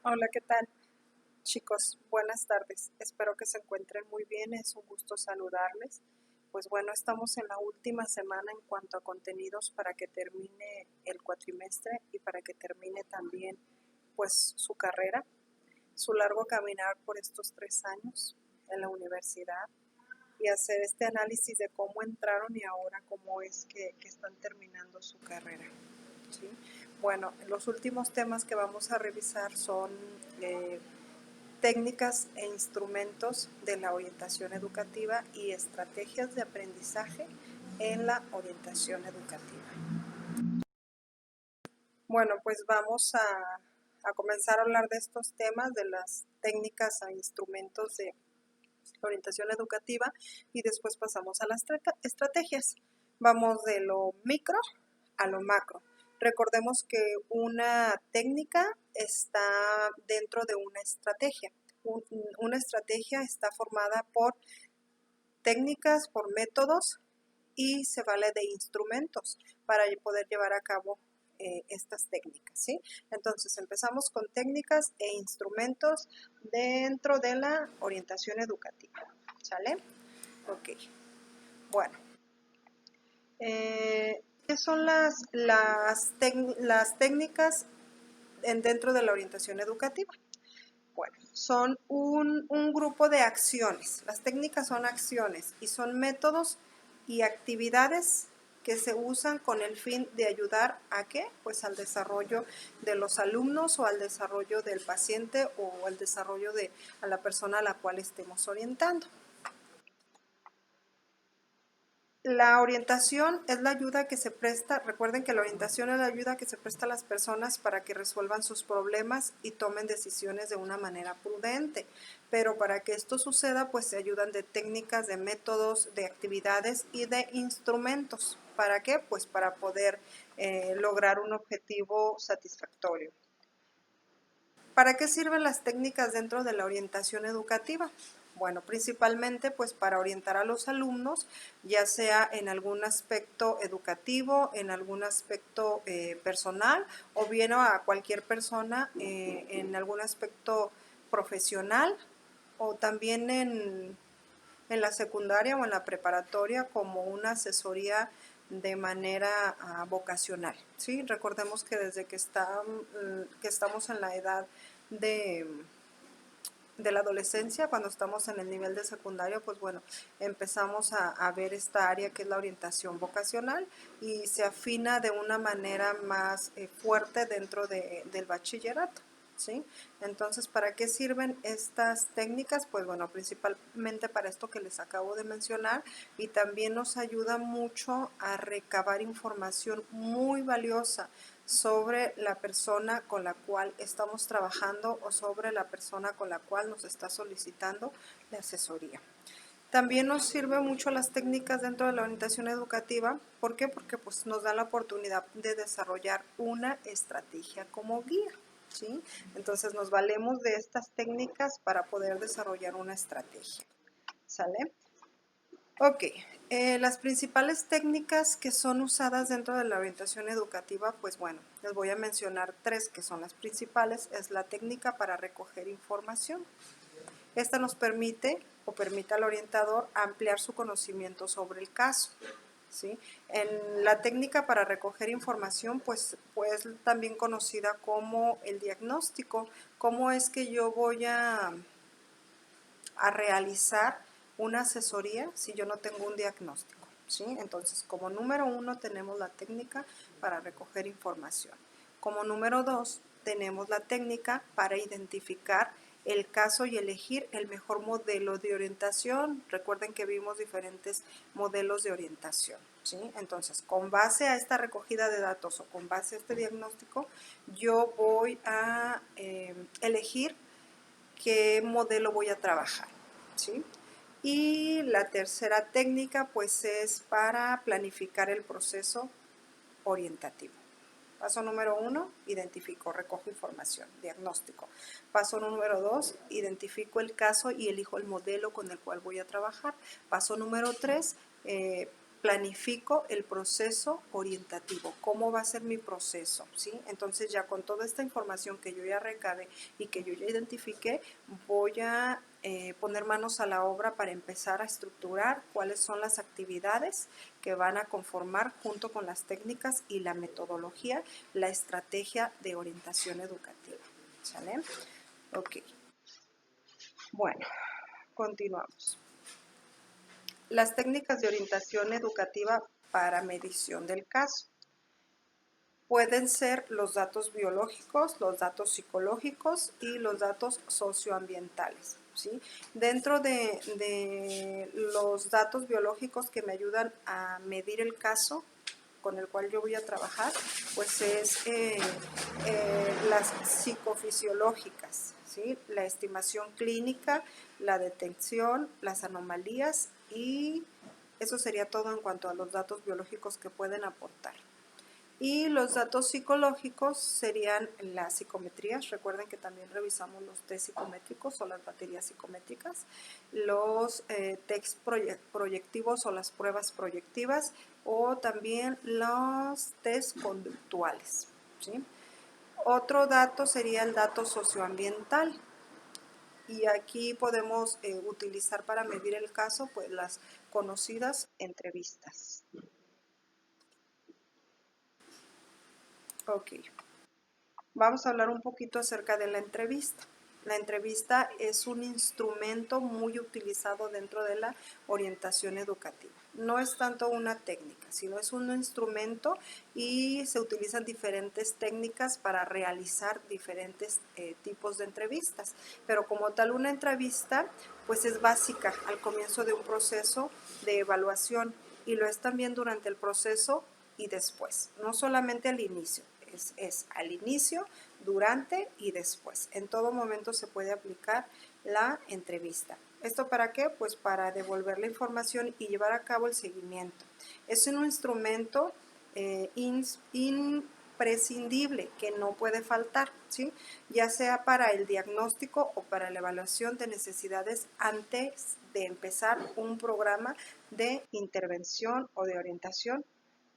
Hola, ¿qué tal? Chicos, buenas tardes. Espero que se encuentren muy bien. Es un gusto saludarles. Pues bueno, estamos en la última semana en cuanto a contenidos para que termine el cuatrimestre y para que termine también pues su carrera, su largo caminar por estos 3 años en la universidad y hacer este análisis de cómo entraron y ahora cómo es que están terminando su carrera. ¿Sí? Bueno, los últimos temas que vamos a revisar son técnicas e instrumentos de la orientación educativa y estrategias de aprendizaje en la orientación educativa. Bueno, pues vamos a comenzar a hablar de estos temas, de las técnicas e instrumentos de orientación educativa y después pasamos a las estrategias. Vamos de lo micro a lo macro. Recordemos que una técnica está dentro de una estrategia. Una estrategia está formada por técnicas, por métodos y se vale de instrumentos para poder llevar a cabo estas técnicas, ¿sí? Entonces empezamos con técnicas e instrumentos dentro de la orientación educativa, ¿sale? Ok, bueno. ¿Qué son las técnicas dentro de la orientación educativa? Bueno, son un grupo de acciones. Las técnicas son acciones y son métodos y actividades que se usan con el fin de ayudar a qué? Pues al desarrollo de los alumnos o al desarrollo del paciente o al desarrollo de a la persona a la cual estemos orientando. La orientación es la ayuda que se presta, recuerden que la orientación es la ayuda que se presta a las personas para que resuelvan sus problemas y tomen decisiones de una manera prudente, pero para que esto suceda pues se ayudan de técnicas, de métodos, de actividades y de instrumentos. ¿Para qué? Pues para poder lograr un objetivo satisfactorio. ¿Para qué sirven las técnicas dentro de la orientación educativa? Bueno, principalmente pues para orientar a los alumnos, ya sea en algún aspecto educativo, en algún aspecto personal o bien a cualquier persona en algún aspecto profesional o también en la secundaria o en la preparatoria como una asesoría de manera vocacional, ¿sí? Recordemos que desde que estamos en la edad de, de la adolescencia, cuando estamos en el nivel de secundario, pues bueno, empezamos a ver esta área que es la orientación vocacional y se afina de una manera más fuerte dentro del bachillerato. ¿Sí? Entonces, ¿para qué sirven estas técnicas? Pues bueno, principalmente para esto que les acabo de mencionar y también nos ayuda mucho a recabar información muy valiosa sobre la persona con la cual estamos trabajando o sobre la persona con la cual nos está solicitando la asesoría. También nos sirve mucho las técnicas dentro de la orientación educativa. ¿Por qué? Porque pues, nos da la oportunidad de desarrollar una estrategia como guía. ¿Sí? Entonces nos valemos de estas técnicas para poder desarrollar una estrategia. ¿Sale? Ok, las principales técnicas que son usadas dentro de la orientación educativa, pues bueno, les voy a mencionar tres que son las principales. Es la técnica para recoger información. Esta nos permite o permite al orientador ampliar su conocimiento sobre el caso. ¿Sí? En la técnica para recoger información, pues también conocida como el diagnóstico. ¿Cómo es que yo voy a realizar una asesoría si yo no tengo un diagnóstico? ¿Sí? Entonces, como número 1 tenemos la técnica para recoger información. Como número 2 tenemos la técnica para identificar el caso y elegir el mejor modelo de orientación. Recuerden que vimos diferentes modelos de orientación. ¿Sí? Entonces, con base a esta recogida de datos o con base a este diagnóstico, yo voy a elegir qué modelo voy a trabajar, ¿sí? Y la tercera técnica pues es para planificar el proceso orientativo. Paso número 1, identifico, recojo información, diagnóstico. Paso número 2, identifico el caso y elijo el modelo con el cual voy a trabajar. Paso número 3, planifico el proceso orientativo, cómo va a ser mi proceso, ¿sí? Entonces ya con toda esta información que yo ya recabé y que yo ya identifiqué, voy a poner manos a la obra para empezar a estructurar cuáles son las actividades que van a conformar junto con las técnicas y la metodología, la estrategia de orientación educativa, ¿sale? Ok, bueno, continuamos. Las técnicas de orientación educativa para medición del caso. Pueden ser los datos biológicos, los datos psicológicos y los datos socioambientales, ¿sí? Dentro de los datos biológicos que me ayudan a medir el caso con el cual yo voy a trabajar, pues es las psicofisiológicas, ¿sí? La estimación clínica, la detección, las anomalías y eso sería todo en cuanto a los datos biológicos que pueden aportar. Y los datos psicológicos serían las psicometrías, recuerden que también revisamos los test psicométricos o las baterías psicométricas, los test proyectivos o las pruebas proyectivas o también los test conductuales, ¿sí? Otro dato sería el dato socioambiental y aquí podemos utilizar para medir el caso pues las conocidas entrevistas. Ok. Vamos a hablar un poquito acerca de la entrevista. La entrevista es un instrumento muy utilizado dentro de la orientación educativa. No es tanto una técnica, sino es un instrumento y se utilizan diferentes técnicas para realizar diferentes tipos de entrevistas. Pero como tal una entrevista, pues es básica al comienzo de un proceso de evaluación y lo es también durante el proceso y después, no solamente al inicio. Es al inicio, durante y después. En todo momento se puede aplicar la entrevista. ¿Esto para qué? Pues para devolver la información y llevar a cabo el seguimiento. Es un instrumento imprescindible que no puede faltar, ¿sí? Ya sea para el diagnóstico o para la evaluación de necesidades antes de empezar un programa de intervención o de orientación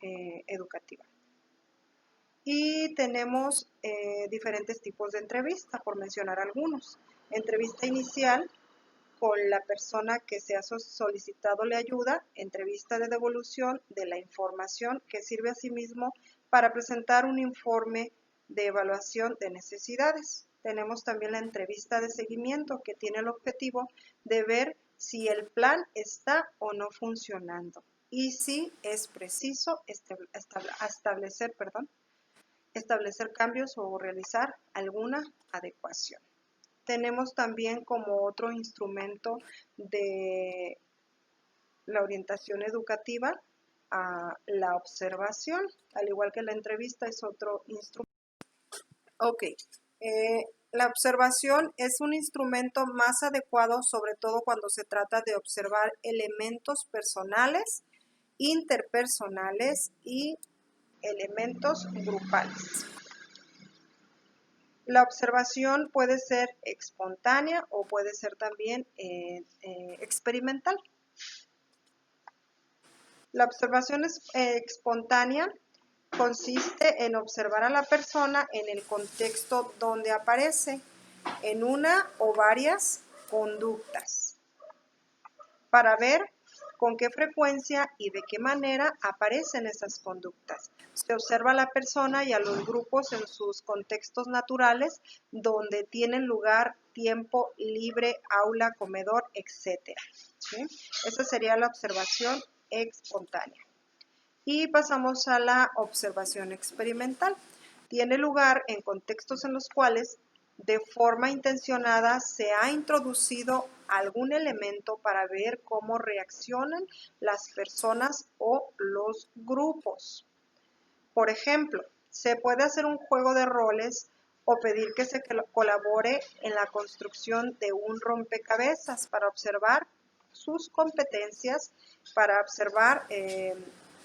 educativa. Y tenemos diferentes tipos de entrevista, por mencionar algunos. Entrevista inicial con la persona que se ha solicitado la ayuda, entrevista de devolución de la información que sirve asimismo para presentar un informe de evaluación de necesidades. Tenemos también la entrevista de seguimiento que tiene el objetivo de ver si el plan está o no funcionando y si es preciso establecer cambios o realizar alguna adecuación. Tenemos también como otro instrumento de la orientación educativa a la observación, al igual que la entrevista es otro instrumento. Ok, la observación es un instrumento más adecuado, sobre todo cuando se trata de observar elementos personales, interpersonales y elementos grupales. La observación puede ser espontánea o puede ser también experimental. La observación espontánea consiste en observar a la persona en el contexto donde aparece, en una o varias conductas, para ver con qué frecuencia y de qué manera aparecen esas conductas. Se observa a la persona y a los grupos en sus contextos naturales donde tienen lugar tiempo libre, aula, comedor, etc. ¿Sí? Esa sería la observación espontánea. Y pasamos a la observación experimental. Tiene lugar en contextos en los cuales de forma intencionada se ha introducido algún elemento para ver cómo reaccionan las personas o los grupos. Por ejemplo, se puede hacer un juego de roles o pedir que se colabore en la construcción de un rompecabezas para observar sus competencias, para observar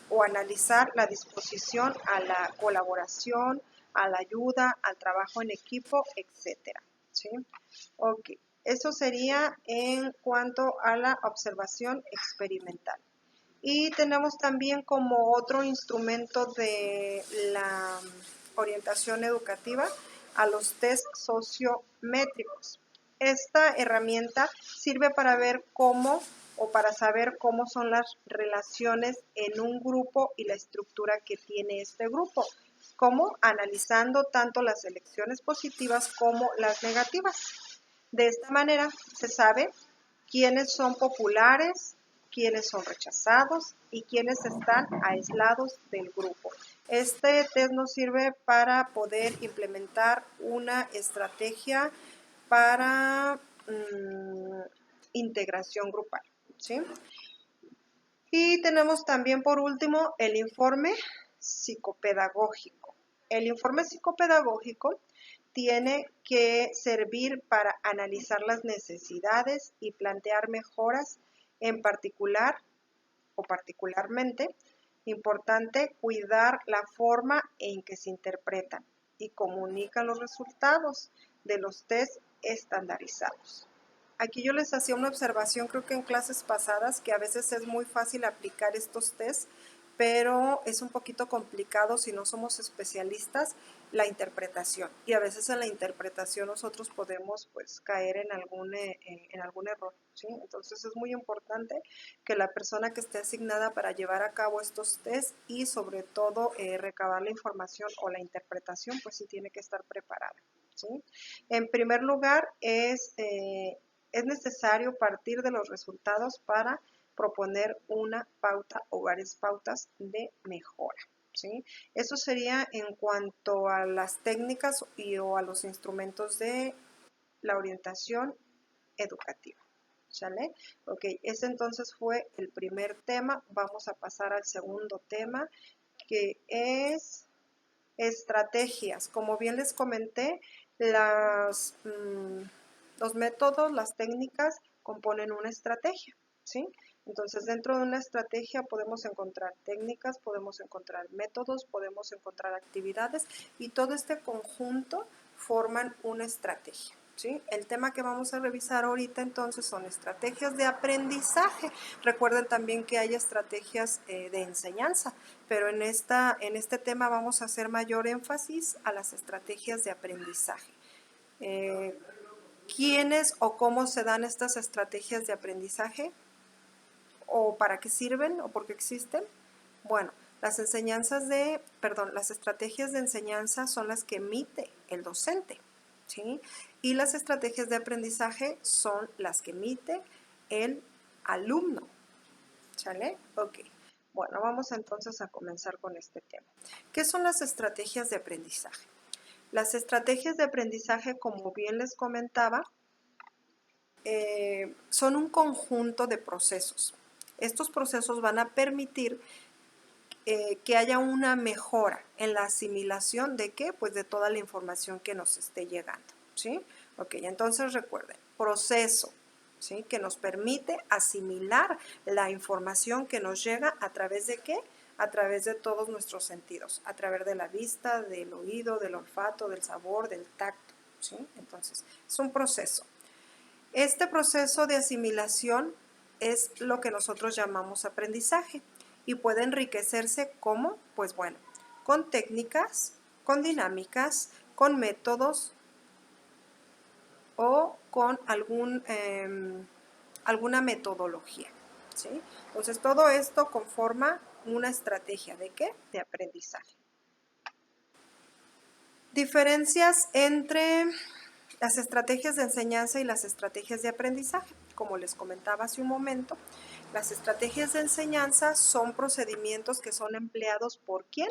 o analizar la disposición a la colaboración, a la ayuda, al trabajo en equipo, etcétera. ¿Sí? Ok, eso sería en cuanto a la observación experimental. Y tenemos también como otro instrumento de la orientación educativa a los test sociométricos. Esta herramienta sirve para ver cómo o para saber cómo son las relaciones en un grupo y la estructura que tiene este grupo, como analizando tanto las elecciones positivas como las negativas. De esta manera se sabe quiénes son populares, quiénes son rechazados y quiénes están aislados del grupo. Este test nos sirve para poder implementar una estrategia para integración grupal, ¿sí? Y tenemos también por último el informe psicopedagógico. El informe psicopedagógico tiene que servir para analizar las necesidades y plantear mejoras, en particular o particularmente importante cuidar la forma en que se interpretan y comunican los resultados de los test estandarizados. Aquí yo les hacía una observación, creo que en clases pasadas, que a veces es muy fácil aplicar estos tests, pero es un poquito complicado si no somos especialistas la interpretación. Y a veces en la interpretación nosotros podemos pues caer en algún error, ¿sí? Entonces es muy importante que la persona que esté asignada para llevar a cabo estos tests y sobre todo recabar la información o la interpretación, pues sí tiene que estar preparada, ¿sí? En primer lugar es necesario partir de los resultados para proponer una pauta o varias pautas de mejora, ¿sí? Eso sería en cuanto a las técnicas o a los instrumentos de la orientación educativa, ¿sale? Ok, ese entonces fue el primer tema. Vamos a pasar al segundo tema, que es estrategias. Como bien les comenté, los métodos, las técnicas componen una estrategia, ¿sí? Entonces, dentro de una estrategia podemos encontrar técnicas, podemos encontrar métodos, podemos encontrar actividades y todo este conjunto forman una estrategia, ¿sí? El tema que vamos a revisar ahorita entonces son estrategias de aprendizaje. Recuerden también que hay estrategias de enseñanza, pero en este tema vamos a hacer mayor énfasis a las estrategias de aprendizaje. ¿Quiénes o cómo se dan estas estrategias de aprendizaje? ¿O para qué sirven o por qué existen? Bueno, las estrategias de enseñanza son las que emite el docente, ¿sí? Y las estrategias de aprendizaje son las que emite el alumno, ¿sale? Ok. Bueno, vamos entonces a comenzar con este tema. ¿Qué son las estrategias de aprendizaje? Las estrategias de aprendizaje, como bien les comentaba, son un conjunto de procesos. Estos procesos van a permitir que haya una mejora en la asimilación de ¿qué? Pues de toda la información que nos esté llegando, ¿sí? Ok, entonces recuerden, proceso, ¿sí? Que nos permite asimilar la información que nos llega a través de ¿qué? A través de todos nuestros sentidos, a través de la vista, del oído, del olfato, del sabor, del tacto, ¿sí? Entonces, es un proceso. Este proceso de asimilación es lo que nosotros llamamos aprendizaje y puede enriquecerse como, pues bueno, con técnicas, con dinámicas, con métodos o con alguna metodología, ¿sí? Entonces todo esto conforma una estrategia ¿de qué? De aprendizaje. Diferencias entre las estrategias de enseñanza y las estrategias de aprendizaje. Como les comentaba hace un momento, las estrategias de enseñanza son procedimientos que son empleados ¿por quién?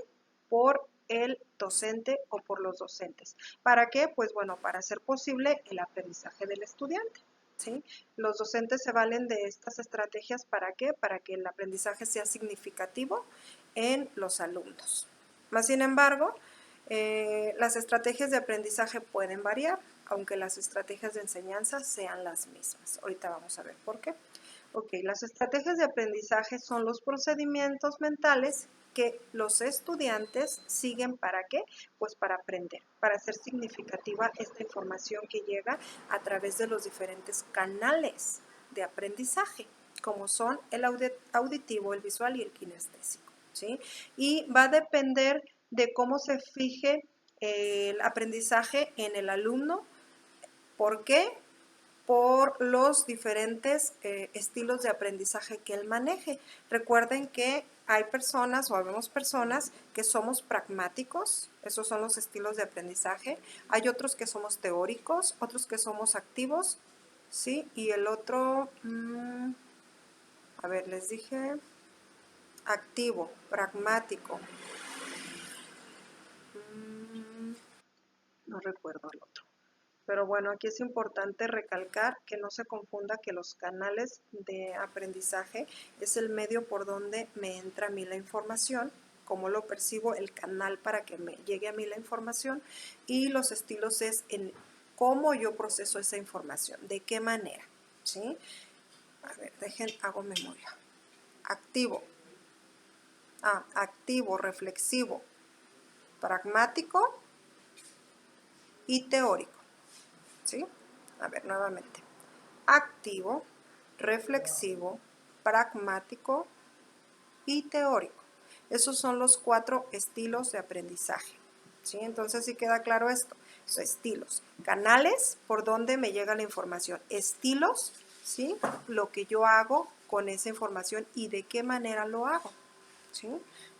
Por el docente o por los docentes. ¿Para qué? Pues bueno, para hacer posible el aprendizaje del estudiante, ¿sí? Los docentes se valen de estas estrategias ¿para qué? Para que el aprendizaje sea significativo en los alumnos. Más sin embargo, las estrategias de aprendizaje pueden variar, aunque las estrategias de enseñanza sean las mismas. Ahorita vamos a ver por qué. Ok, las estrategias de aprendizaje son los procedimientos mentales que los estudiantes siguen ¿para qué? Pues para aprender, para hacer significativa esta información que llega a través de los diferentes canales de aprendizaje. como son el auditivo, el visual y el kinestésico, ¿sí? Y va a depender de cómo se fije el aprendizaje en el alumno. ¿Por qué? Por los diferentes estilos de aprendizaje que él maneje. Recuerden que hay personas o habemos personas que somos pragmáticos, esos son los estilos de aprendizaje. Hay otros que somos teóricos, otros que somos activos, ¿sí? Y el otro, a ver, les dije activo, pragmático. No recuerdo el otro. Pero bueno, aquí es importante recalcar que no se confunda que los canales de aprendizaje es el medio por donde me entra a mí la información, cómo lo percibo, el canal para que me llegue a mí la información, y los estilos es en cómo yo proceso esa información, de qué manera, ¿sí? A ver, hago memoria. Activo, reflexivo, pragmático y teórico, ¿sí? A ver, nuevamente. Activo, reflexivo, pragmático y teórico. Esos son los 4 estilos de aprendizaje, ¿sí? Entonces, ¿sí queda claro esto? Son estilos, canales por donde me llega la información, estilos, ¿sí? Lo que yo hago con esa información y de qué manera lo hago, ¿sí?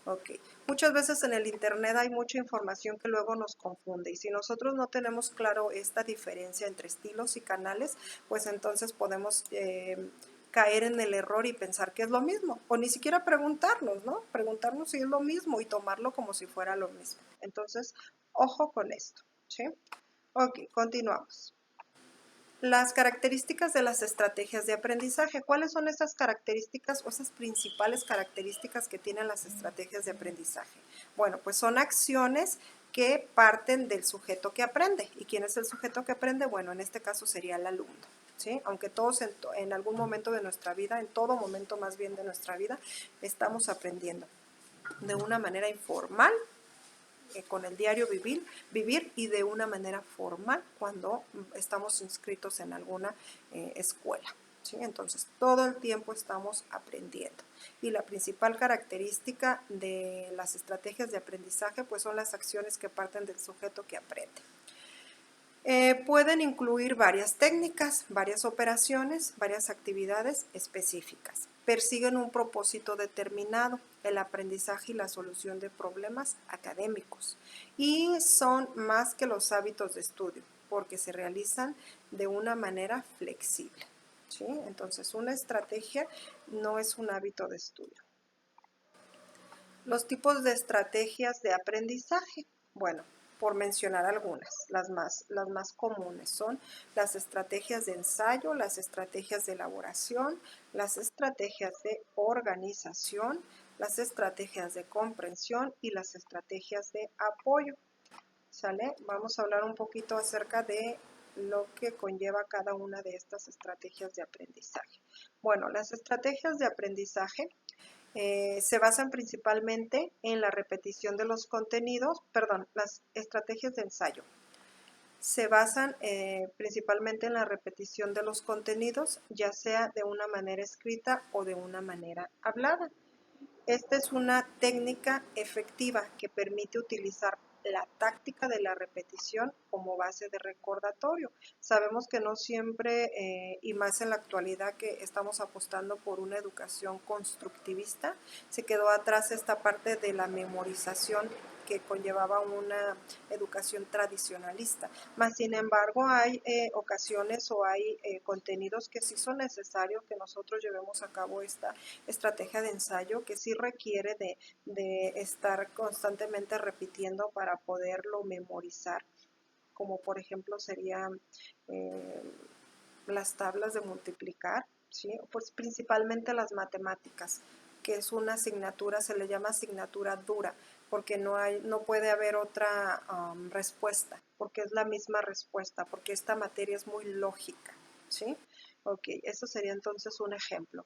Ok. Muchas veces en el internet hay mucha información que luego nos confunde, y si nosotros no tenemos claro esta diferencia entre estilos y canales, pues entonces podemos caer en el error y pensar que es lo mismo, o ni siquiera preguntarnos, ¿no? Preguntarnos si es lo mismo y tomarlo como si fuera lo mismo. Entonces, ojo con esto, ¿sí? Ok, continuamos. Las características de las estrategias de aprendizaje. ¿Cuáles son esas características o esas principales características que tienen las estrategias de aprendizaje? Bueno, pues son acciones que parten del sujeto que aprende. ¿Y quién es el sujeto que aprende? Bueno, en este caso sería el alumno, ¿sí? Aunque todos en algún momento de nuestra vida, en todo momento más bien de nuestra vida, estamos aprendiendo de una manera informal, con el diario vivir y de una manera formal cuando estamos inscritos en alguna escuela, ¿sí? Entonces, todo el tiempo estamos aprendiendo. Y la principal característica de las estrategias de aprendizaje pues son las acciones que parten del sujeto que aprende. Pueden incluir varias técnicas, varias operaciones, varias actividades específicas. Persiguen un propósito determinado, el aprendizaje y la solución de problemas académicos. Y son más que los hábitos de estudio, porque se realizan de una manera flexible, ¿sí? Entonces, una estrategia no es un hábito de estudio. Los tipos de estrategias de aprendizaje. Bueno, por mencionar algunas, las más comunes son las estrategias de ensayo, las estrategias de elaboración, las estrategias de organización, las estrategias de comprensión y las estrategias de apoyo. ¿Sale? Vamos a hablar un poquito acerca de lo que conlleva cada una de estas estrategias de aprendizaje. Bueno, las estrategias de aprendizaje se basan principalmente en la repetición de los contenidos, las estrategias de ensayo. Se basan principalmente en la repetición de los contenidos, ya sea de una manera escrita o de una manera hablada. Esta es una técnica efectiva que permite utilizar la táctica de la repetición como base de recordatorio. Sabemos que no siempre, y más en la actualidad que estamos apostando por una educación constructivista, se quedó atrás esta parte de la memorización que conllevaba una educación tradicionalista. Más sin embargo, hay ocasiones o hay contenidos que sí son necesarios que nosotros llevemos a cabo esta estrategia de ensayo, que sí requiere de estar constantemente repitiendo para poderlo memorizar, como por ejemplo serían las tablas de multiplicar, ¿sí? Pues principalmente las matemáticas, que es una asignatura, se le llama asignatura dura, porque no puede haber otra respuesta, porque es la misma respuesta, porque esta materia es muy lógica, ¿sí? Ok, eso sería entonces un ejemplo.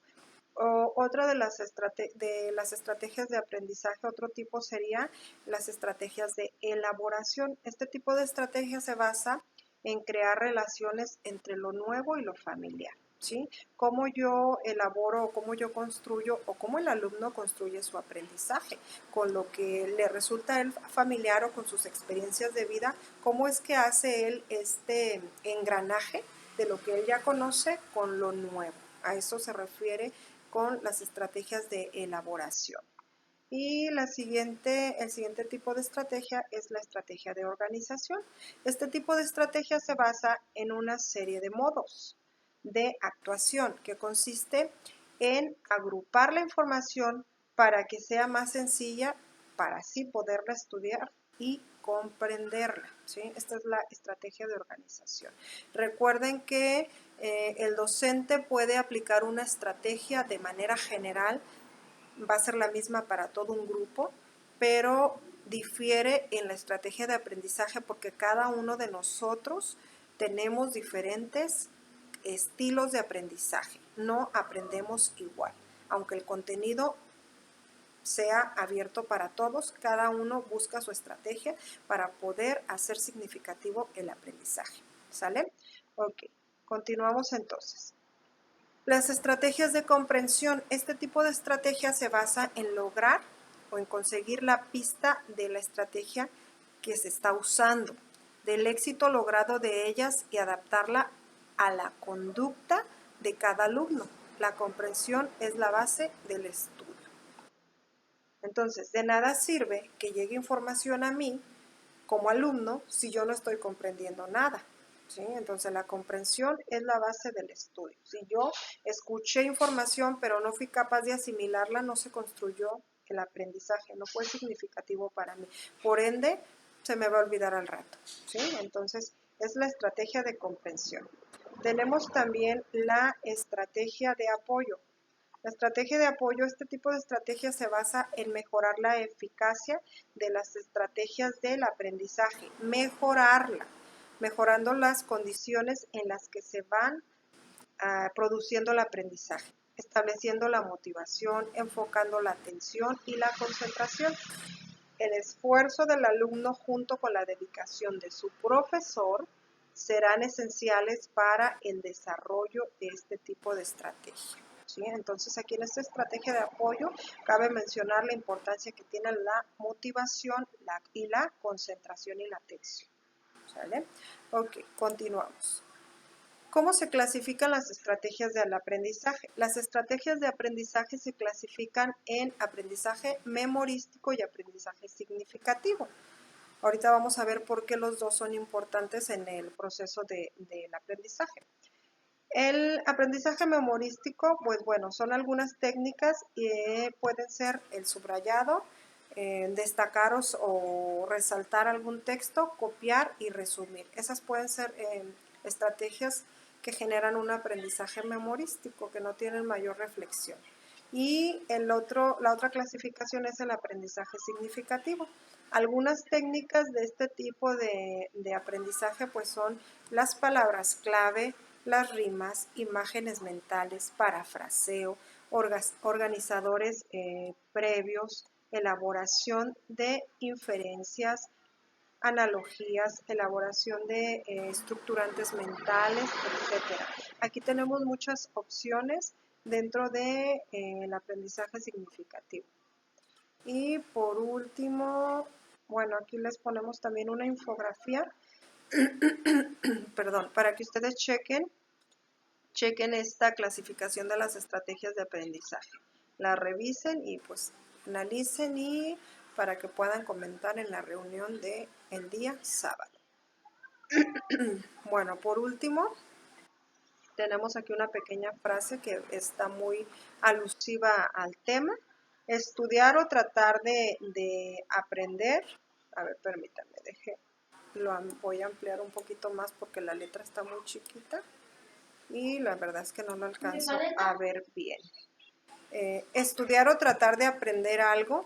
Otra de las estrategias de aprendizaje, otro tipo sería las estrategias de elaboración. Este tipo de estrategia se basa en crear relaciones entre lo nuevo y lo familiar, ¿sí? Cómo yo elaboro o cómo yo construyo o cómo el alumno construye su aprendizaje, con lo que le resulta a él familiar o con sus experiencias de vida, cómo es que hace él este engranaje de lo que él ya conoce con lo nuevo. A eso se refiere con las estrategias de elaboración. Y el siguiente tipo de estrategia es la estrategia de organización. Este tipo de estrategia se basa en una serie de modos de actuación que consiste en agrupar la información para que sea más sencilla para así poderla estudiar y comprenderla, ¿sí? Esta es la estrategia de organización. Recuerden que el docente puede aplicar una estrategia de manera general, va a ser la misma para todo un grupo, pero difiere en la estrategia de aprendizaje porque cada uno de nosotros tenemos diferentes estilos de aprendizaje, no aprendemos igual, aunque el contenido sea abierto para todos, cada uno busca su estrategia para poder hacer significativo el aprendizaje, ¿sale? Ok, continuamos entonces. Las estrategias de comprensión. Este tipo de estrategia se basa en lograr o en conseguir la pista de la estrategia que se está usando, del éxito logrado de ellas y adaptarla a la conducta de cada alumno. La comprensión es la base del estudio. Entonces, de nada sirve que llegue información a mí como alumno si yo no estoy comprendiendo nada. ¿Sí? Entonces la comprensión es la base del estudio. Si yo escuché información pero no fui capaz de asimilarla, no se construyó el aprendizaje, no fue significativo para mí. Por ende, se me va a olvidar al rato. ¿Sí? Entonces es la estrategia de comprensión. Tenemos también la estrategia de apoyo. La estrategia de apoyo, este tipo de estrategia se basa en mejorar la eficacia de las estrategias del aprendizaje, mejorando las condiciones en las que se van produciendo el aprendizaje, estableciendo la motivación, enfocando la atención y la concentración. El esfuerzo del alumno junto con la dedicación de su profesor serán esenciales para el desarrollo de este tipo de estrategia. ¿Sí? Entonces aquí en esta estrategia de apoyo cabe mencionar la importancia que tiene la motivación y la concentración y la atención. ¿Sale? Ok, continuamos. ¿Cómo se clasifican las estrategias del aprendizaje? Las estrategias de aprendizaje se clasifican en aprendizaje memorístico y aprendizaje significativo. Ahorita vamos a ver por qué los dos son importantes en el proceso del aprendizaje. El aprendizaje memorístico, pues bueno, son algunas técnicas que pueden ser el subrayado, destacar o resaltar algún texto, copiar y resumir. Esas pueden ser estrategias que generan un aprendizaje memorístico, que no tienen mayor reflexión. Y la otra clasificación es el aprendizaje significativo. Algunas técnicas de este tipo de aprendizaje pues son las palabras clave, las rimas, imágenes mentales, parafraseo, organizadores previos, elaboración de inferencias, analogías, elaboración de estructurantes mentales, etc. Aquí tenemos muchas opciones dentro del aprendizaje significativo. Y por último, bueno, aquí les ponemos también una infografía, perdón, para que ustedes chequen esta clasificación de las estrategias de aprendizaje. La revisen y pues analicen y para que puedan comentar en la reunión del día sábado. Bueno, por último, tenemos aquí una pequeña frase que está muy alusiva al tema. Estudiar o tratar de aprender. A ver, permítanme, voy a ampliar un poquito más porque la letra está muy chiquita y la verdad es que no lo alcanzo a ver bien. Estudiar o tratar de aprender algo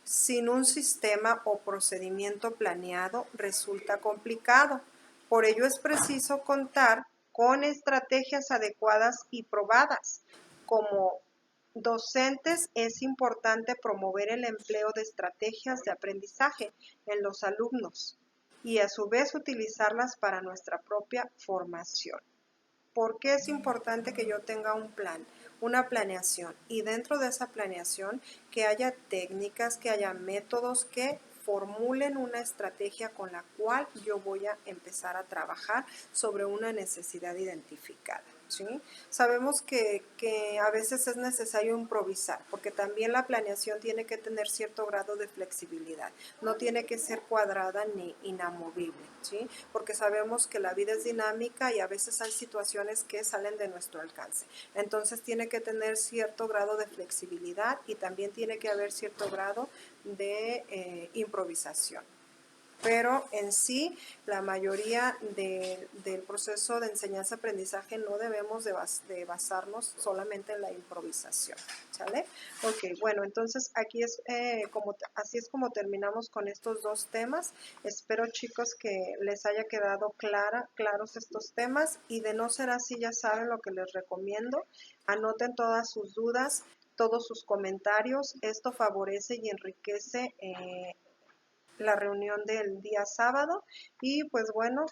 sin un sistema o procedimiento planeado resulta complicado. Por ello es preciso contar con estrategias adecuadas y probadas. Como docentes es importante promover el empleo de estrategias de aprendizaje en los alumnos y a su vez utilizarlas para nuestra propia formación. ¿Por qué es importante que yo tenga un plan? Una planeación, y dentro de esa planeación que haya técnicas, que haya métodos que formulen una estrategia con la cual yo voy a empezar a trabajar sobre una necesidad identificada. ¿Sí? Sabemos que a veces es necesario improvisar, porque también la planeación tiene que tener cierto grado de flexibilidad, no tiene que ser cuadrada ni inamovible, ¿sí? Porque sabemos que la vida es dinámica y a veces hay situaciones que salen de nuestro alcance. Entonces tiene que tener cierto grado de flexibilidad y también tiene que haber cierto grado de improvisación. Pero en sí, la mayoría del proceso de enseñanza-aprendizaje no debemos de basarnos solamente en la improvisación, ¿sale? Ok, bueno, entonces aquí así es como terminamos con estos dos temas. Espero, chicos, que les haya quedado claros estos temas, y de no ser así, ya saben lo que les recomiendo. Anoten todas sus dudas, todos sus comentarios. Esto favorece y enriquece la reunión del día sábado, y pues bueno,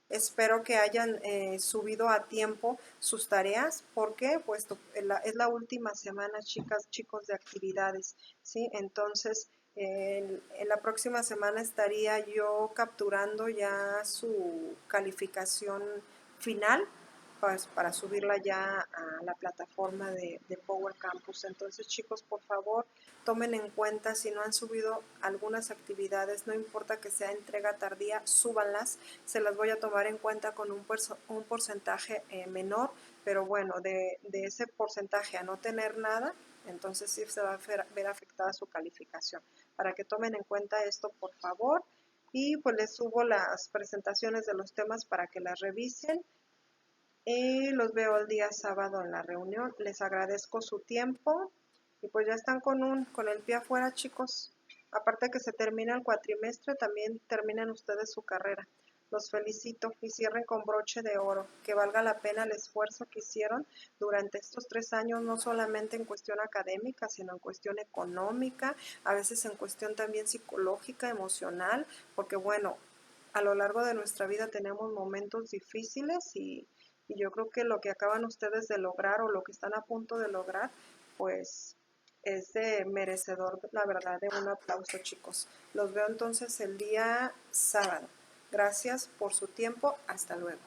espero que hayan subido a tiempo sus tareas, porque pues es la última semana, chicas, chicos, de actividades, ¿sí? Entonces, en la próxima semana estaría yo capturando ya su calificación final, pues, para subirla ya a la plataforma de Power Campus. Entonces, chicos, por favor, tomen en cuenta, si no han subido algunas actividades, no importa que sea entrega tardía, súbanlas. Se las voy a tomar en cuenta con un porcentaje menor, pero bueno, de ese porcentaje a no tener nada, entonces sí se va a ver afectada su calificación. Para que tomen en cuenta esto, por favor. Y pues les subo las presentaciones de los temas para que las revisen, y los veo el día sábado en la reunión. Les agradezco su tiempo, y pues ya están con el pie afuera, chicos. Aparte que se termina el cuatrimestre, también terminan ustedes su carrera. Los felicito y cierren con broche de oro, que valga la pena el esfuerzo que hicieron durante estos 3 años, no solamente en cuestión académica, sino en cuestión económica, a veces en cuestión también psicológica, emocional, porque bueno, a lo largo de nuestra vida tenemos momentos difíciles, y yo creo que lo que acaban ustedes de lograr, o lo que están a punto de lograr, pues es de merecedor, la verdad, de un aplauso, chicos. Los veo entonces el día sábado. Gracias por su tiempo. Hasta luego.